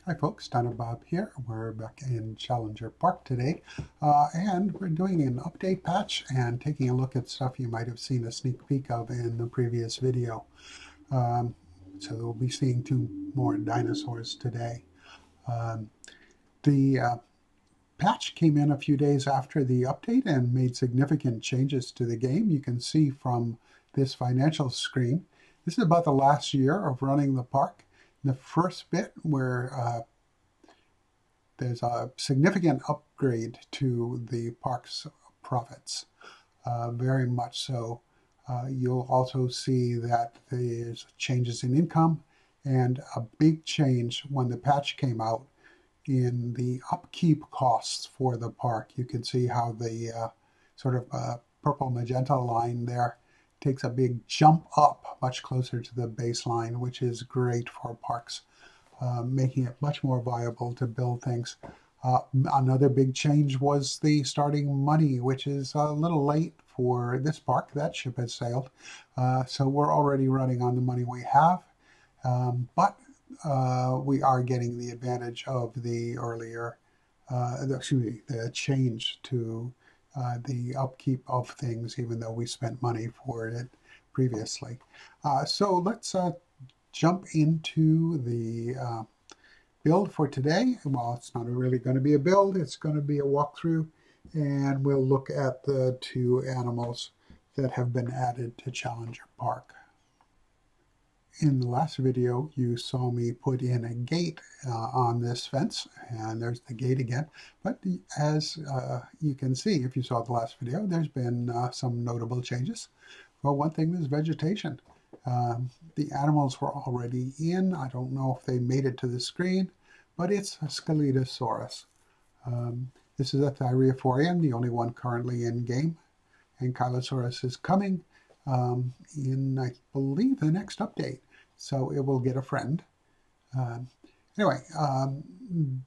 Hi folks, Dino Bob here. We're back in Challenger Park today, and we're doing an update patch and taking a look at stuff you might have seen a sneak peek of in the previous video. Um, so we'll be seeing two more dinosaurs today. The patch came in a few days after the update and made significant changes to the game. You can see from this financial screen, this is about the last year of running the park. The first bit where there's a significant upgrade to the park's profits, very much so. You'll also see that there's changes in income and a big change when the patch came out in the upkeep costs for the park. You can see how the sort of purple magenta line there takes a big jump up much closer to the baseline, which is great for parks, making it much more viable to build things. Another big change was the starting money, which is a little late for this park. That ship has sailed. So we're already running on the money we have, but we are getting the advantage of the earlier, the change to the upkeep of things, even though we spent money for it previously. So let's jump into the build for today. Well, it's not really going to be a build, it's going to be a walkthrough, and we'll look at the two animals that have been added to Challenger Park. In the last video, you saw me put in a gate on this fence, and there's the gate again. But as you can see, if you saw the last video, there's been some notable changes. Well, one thing is vegetation. The animals were already in. I don't know if they made it to the screen, but it's a Scelidosaurus. This is a Thyreophorian, the only one currently in game, and Coelophysis is coming in, I believe, the next update. So it will get a friend. Anyway,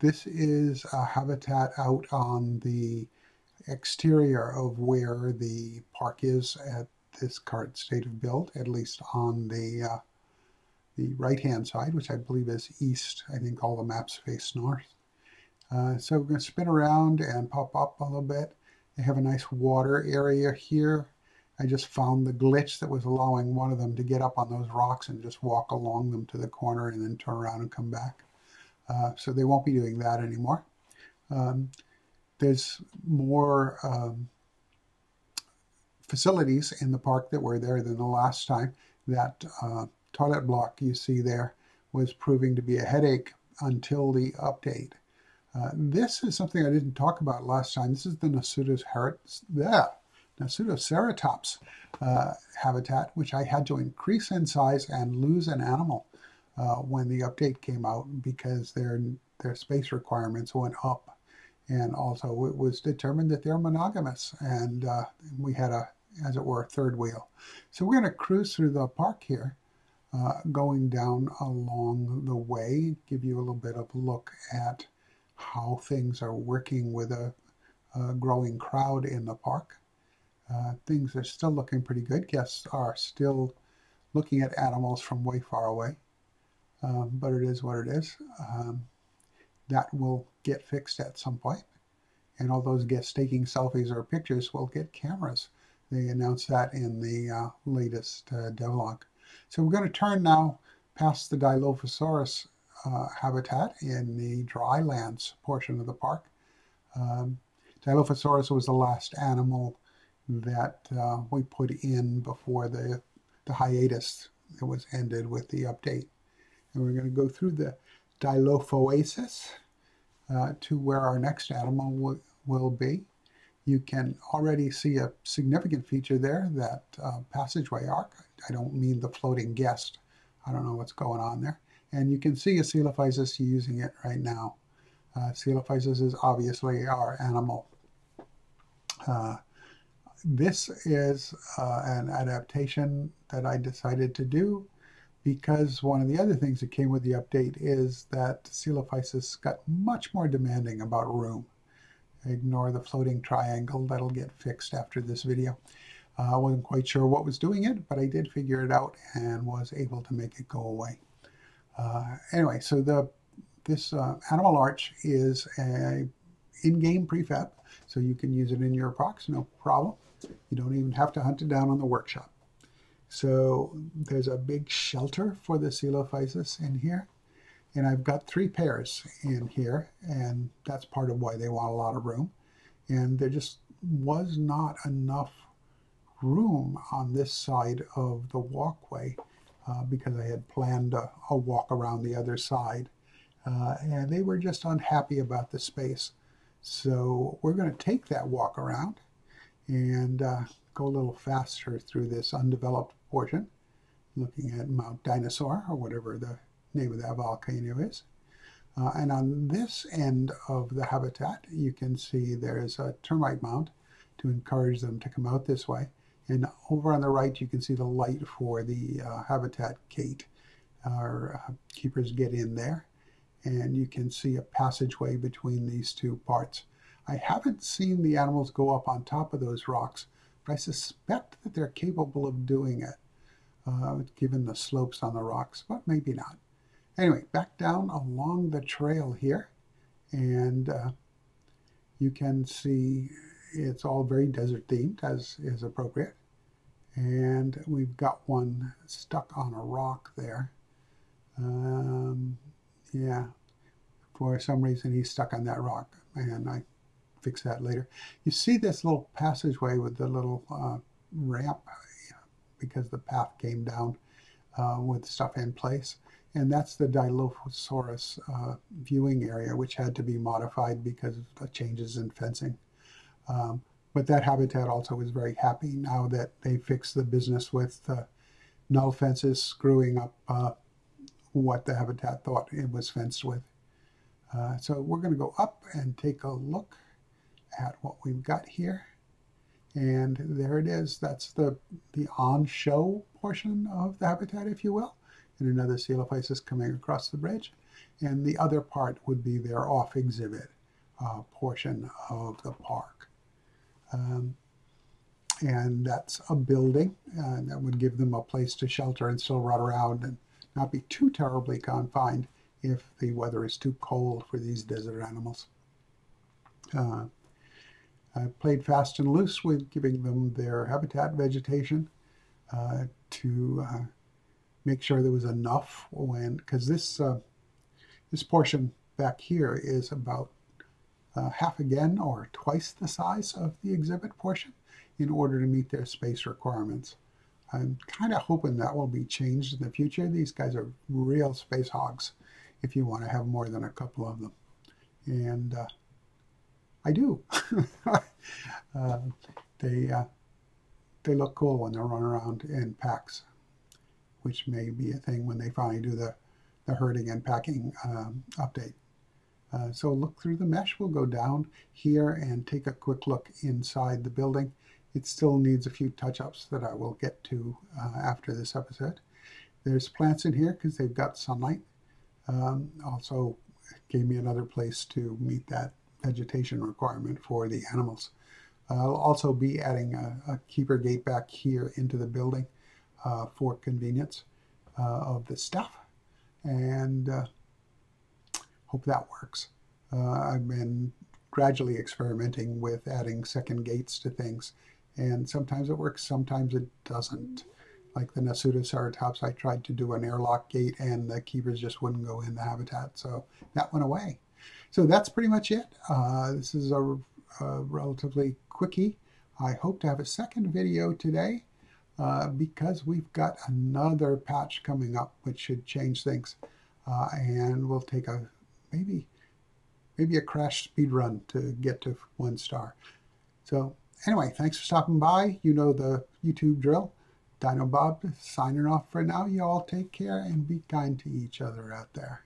this is a habitat out on the exterior of where the park is at this current state of build, at least on the right-hand side, which I believe is east. I think all the maps face north. So we're going to spin around and pop up a little bit. They have a nice water area here. I just found the glitch that was allowing one of them to get up on those rocks and just walk along them to the corner and then turn around and come back. So they won't be doing that anymore. There's more facilities in the park that were there than the last time. That toilet block you see there was proving to be a headache until the update. This is something I didn't talk about last time. This is the Nasutoceratops habitat, which I had to increase in size and lose an animal when the update came out because their space requirements went up. And also it was determined that they're monogamous, and we had a, as it were, third wheel. So we're going to cruise through the park here, going down along the way, give you a little bit of a look at how things are working with a growing crowd in the park. Things are still looking pretty good. Guests are still looking at animals from way far away, but it is what it is. That will get fixed at some point, and all those guests taking selfies or pictures will get cameras. They announced that in the latest devlog. So we're going to turn now past the Dilophosaurus habitat in the drylands portion of the park. Dilophosaurus was the last animal that we put in before the hiatus that was ended with the update. And we're going to go through the Dilophoasis to where our next animal will be. You can already see a significant feature there, that passageway arc. I don't mean the floating guest. I don't know what's going on there. And you can see a Coelophysis using it right now. Coelophysis is obviously our animal. This is an adaptation that I decided to do because one of the other things that came with the update is that Coelophysis got much more demanding about room. Ignore the floating triangle, that'll get fixed after this video. I wasn't quite sure what was doing it, but I did figure it out and was able to make it go away. Anyway, so the this animal arch is a in-game prefab, so you can use it in your procs, no problem. You don't even have to hunt it down on the workshop. So there's a big shelter for the Coelophysis in here. And I've got 3 pairs in here, and that's part of why they want a lot of room. And there just was not enough room on this side of the walkway because I had planned a walk around the other side. And they were just unhappy about the space. So we're going to take that walk around and go a little faster through this undeveloped portion, looking at Mount Dinosaur, or whatever the name of that volcano is. And on this end of the habitat, you can see there's a termite mound to encourage them to come out this way. And over on the right, you can see the light for the habitat gate. Our keepers get in there, and you can see a passageway between these 2 parts. I haven't seen the animals go up on top of those rocks, but I suspect that they're capable of doing it, given the slopes on the rocks, but maybe not. Anyway, back down along the trail here, and you can see it's all very desert themed, as is appropriate. And we've got one stuck on a rock there. Yeah, for some reason he's stuck on that rock, and I fix that later. You see this little passageway with the little ramp because the path came down with stuff in place. And that's the Dilophosaurus viewing area, which had to be modified because of the changes in fencing. But that habitat also is very happy now that they fixed the business with null fences screwing up what the habitat thought it was fenced with. So we're going to go up and take a look at what we've got here. And there it is. That's the on-show portion of the habitat, if you will. And another Coelophysis coming across the bridge. And the other part would be their off-exhibit portion of the park. And that's a building that would give them a place to shelter and still run around and not be too terribly confined if the weather is too cold for these desert animals. I played fast and loose with giving them their habitat vegetation to make sure there was enough because this portion back here is about half again or twice the size of the exhibit portion in order to meet their space requirements. I'm kind of hoping that will be changed in the future. These guys are real space hogs if you want to have more than a couple of them. And I do. They look cool when they run around in packs, which may be a thing when they finally do the herding and packing update. So look through the mesh. We'll go down here and take a quick look inside the building. It still needs a few touch-ups that I will get to after this episode. There's plants in here because they've got sunlight. Also gave me another place to meet that vegetation requirement for the animals. I'll also be adding a keeper gate back here into the building for convenience of the staff, and hope that works. I've been gradually experimenting with adding second gates to things, and sometimes it works, sometimes it doesn't. Like the Nasutoceratops, I tried to do an airlock gate and the keepers just wouldn't go in the habitat, so that went away. So that's pretty much it. This is a relatively quickie. I hope to have a second video today because we've got another patch coming up which should change things, and we'll take a maybe a crash speed run to get to 1 star. So anyway, thanks for stopping by. You know the YouTube drill. Dino Bob signing off for now. You all take care and be kind to each other out there.